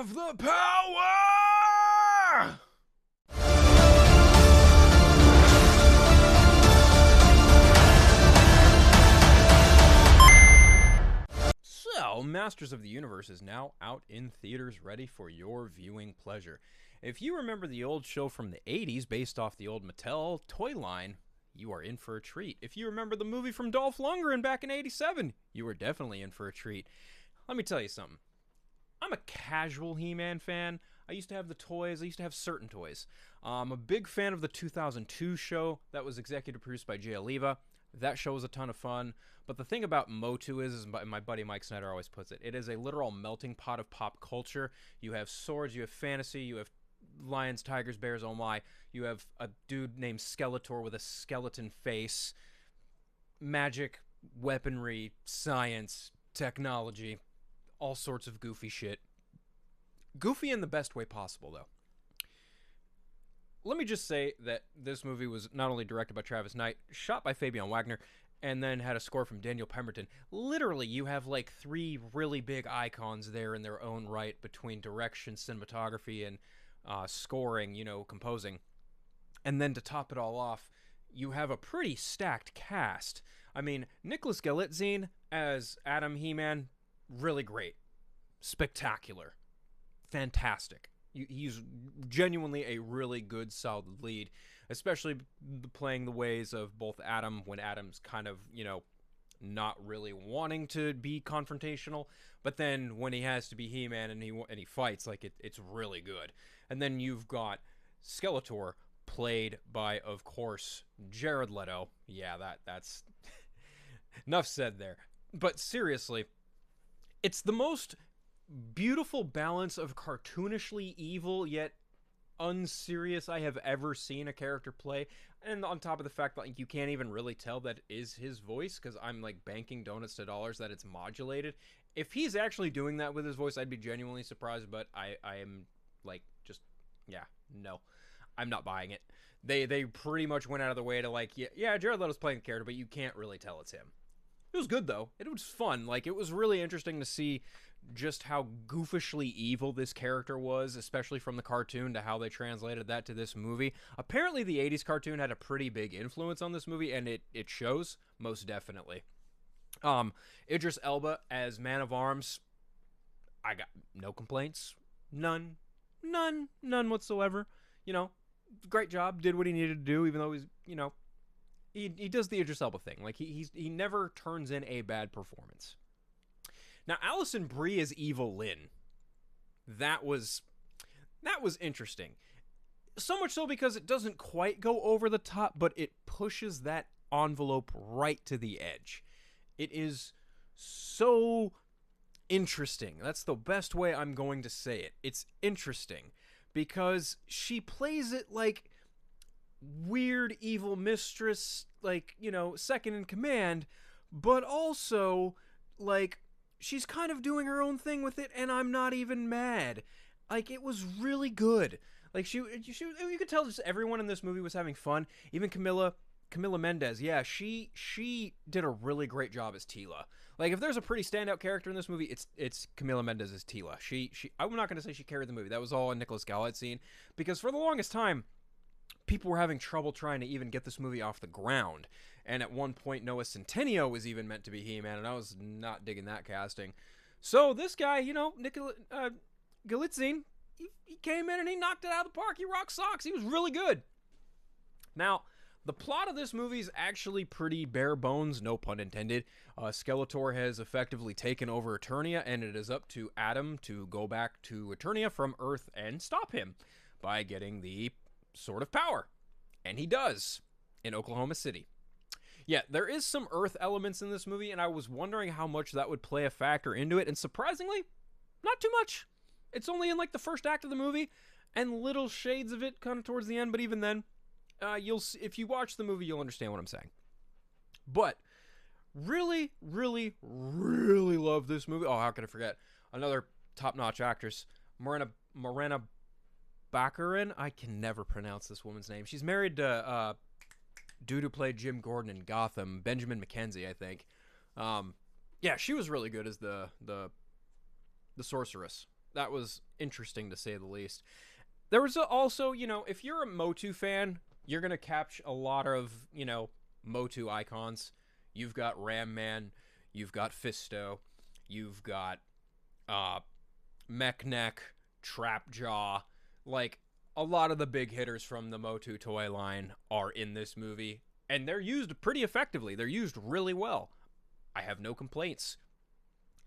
have the power! So, Masters of the Universe is now out in theaters, ready for your viewing pleasure. If you remember the old show from the 80s based off the old Mattel toy line, you are in for a treat. If you remember the movie from Dolph Lundgren back in 87, you are definitely in for a treat. Let me tell you something. I'm a casual He-Man fan. I used to have the toys. I used to have certain toys. I'm a big fan of the 2002 show that was executive produced by Jay Oliva. That show was a ton of fun. But the thing about Motu is my buddy Mike Snyder always puts it is a literal melting pot of pop culture. You have swords, you have fantasy, you have lions, tigers, bears, oh my. You have a dude named Skeletor with a skeleton face. Magic, weaponry, science, technology, all sorts of goofy shit. Goofy in the best way possible, though. Let me just say that this movie was not only directed by Travis Knight, shot by Fabian Wagner, and then had a score from Daniel Pemberton. Literally, you have like three really big icons there in their own right between direction, cinematography, and scoring, composing. And then to top it all off, you have a pretty stacked cast. I mean, Nicholas Galitzine as Adam He-Man, really great. Spectacular. Fantastic. He's genuinely a really good, solid lead, especially playing the ways of both Adam when Adam's kind of, not really wanting to be confrontational, but then when he has to be He-Man and he fights, it's really good. And then you've got Skeletor, played by, of course, Jared Leto. Yeah, that's enough said there. But seriously, it's the most beautiful balance of cartoonishly evil yet unserious I have ever seen a character play. And on top of the fact that you can't even really tell that is his voice, because I'm banking donuts to dollars that it's modulated. If he's actually doing that with his voice, I'd be genuinely surprised, but I am no, I'm not buying it. They pretty much went out of the way to Jared Leto's playing the character, but you can't really tell it's him. It was good though. It was fun. It was really interesting to see just how goofishly evil this character was, especially from the cartoon, to how they translated that to this movie. Apparently the 80s cartoon had a pretty big influence on this movie, and it shows, most definitely. Idris Elba as Man of Arms, I got no complaints. None whatsoever. Great job, did what he needed to do, even though he's, he does the Idris Elba thing. He never turns in a bad performance. Now, Alison Brie as Evil Lynn. That was interesting. So much so because it doesn't quite go over the top, but it pushes that envelope right to the edge. It is so interesting. That's the best way I'm going to say it. It's interesting because she plays it like weird evil mistress, second in command, but also she's kind of doing her own thing with it, and I'm not even mad. It was really good. You could tell just everyone in this movie was having fun. Even Camila Mendes, yeah, she did a really great job as Teela. If there's a pretty standout character in this movie, it's Camila Mendes as Teela. I'm not going to say she carried the movie. That was all a Nicholas Galitzine, because for the longest time, people were having trouble trying to even get this movie off the ground. And at one point, Noah Centineo was even meant to be He-Man, and I was not digging that casting. So this guy, Nicholas Galitzine, he came in and he knocked it out of the park. He rocked socks. He was really good. Now, the plot of this movie is actually pretty bare bones, no pun intended. Skeletor has effectively taken over Eternia, and it is up to Adam to go back to Eternia from Earth and stop him by getting the Sword of Power. And he does, in Oklahoma City. Yeah, there is some Earth elements in this movie, and I was wondering how much that would play a factor into it, and surprisingly, not too much. It's only in the first act of the movie, and little shades of it kind of towards the end, but even then, if you watch the movie, you'll understand what I'm saying. But really, really, really love this movie. Oh, how could I forget? Another top-notch actress, Morena Baccarin. I can never pronounce this woman's name. She's married to dude who played Jim Gordon in Gotham, Benjamin McKenzie, I think. Yeah, she was really good as the sorceress. That was interesting to say the least. There was also, if you're a Motu fan, you're going to catch a lot of, Motu icons. You've got Ram Man, you've got Fisto, you've got Mech Neck, Trap Jaw. Like, a lot of the big hitters from the Motu toy line are in this movie, and they're used pretty effectively. They're used really well. I have no complaints.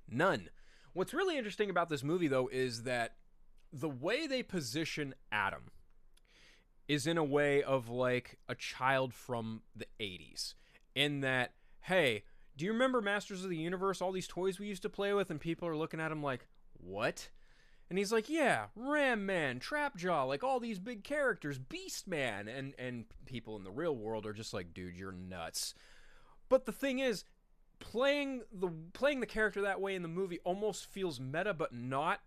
None. What's really interesting about this movie, though, is that the way they position Adam is in a way of like a child from the 80s. In that, hey, do you remember Masters of the Universe, all these toys we used to play with? And people are looking at him like, what? And he's like, yeah, Ram Man, Trapjaw, like all these big characters, Beast Man. And people in the real world are just like, dude, you're nuts. But the thing is, playing the character that way in the movie almost feels meta, but not.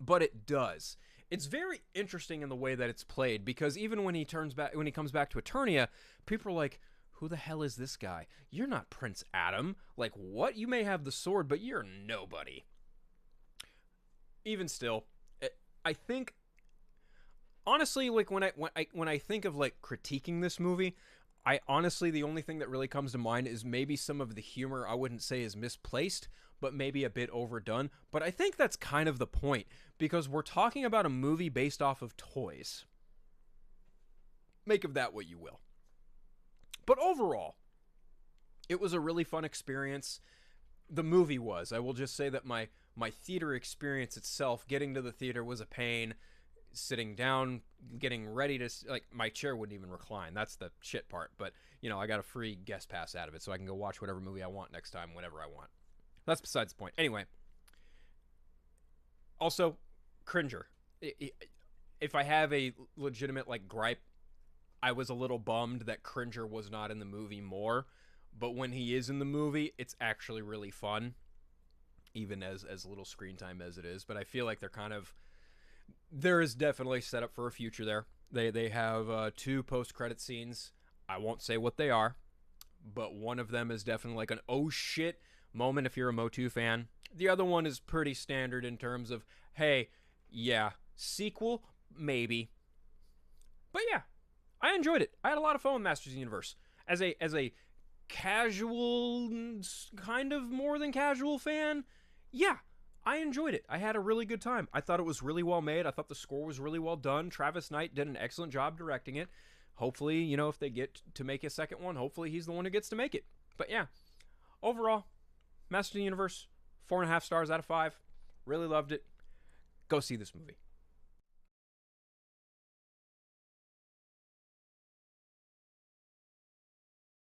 But it does. It's very interesting in the way that it's played, because even when he comes back to Eternia, people are like, who the hell is this guy? You're not Prince Adam. Like, what? You may have the sword, but you're nobody. Even still, I think, honestly, like when I think of like critiquing this movie, I honestly, the only thing that really comes to mind is maybe some of the humor I wouldn't say is misplaced, but maybe a bit overdone. But I think that's kind of the point, because we're talking about a movie based off of toys. Make of that what you will. But overall, it was a really fun experience. The movie was. I will just say that my theater experience itself, getting to the theater, was a pain. Sitting down, getting ready to, like, my chair wouldn't even recline. That's the shit part. But, I got a free guest pass out of it, so I can go watch whatever movie I want next time, whenever I want. That's besides the point. Anyway. Also, Cringer. If I have a legitimate, like, gripe, I was a little bummed that Cringer was not in the movie more. But when he is in the movie, it's actually really fun. Even as little screen time as it is. But I feel like there is definitely set up for a future there. They have 2 post-credit scenes. I won't say what they are, but one of them is definitely like an oh shit moment if you're a Motu fan. The other one is pretty standard in terms of, hey, yeah, sequel, maybe. But yeah, I enjoyed it. I had a lot of fun with Masters of the Universe. As a casual, kind of more than casual fan, yeah, I enjoyed it. I had a really good time. I thought it was really well made. I thought the score was really well done. Travis Knight did an excellent job directing it. Hopefully, if they get to make a second one, hopefully he's the one who gets to make it. But yeah, overall, Masters of the Universe, 4.5 stars out of 5. Really loved it. Go see this movie.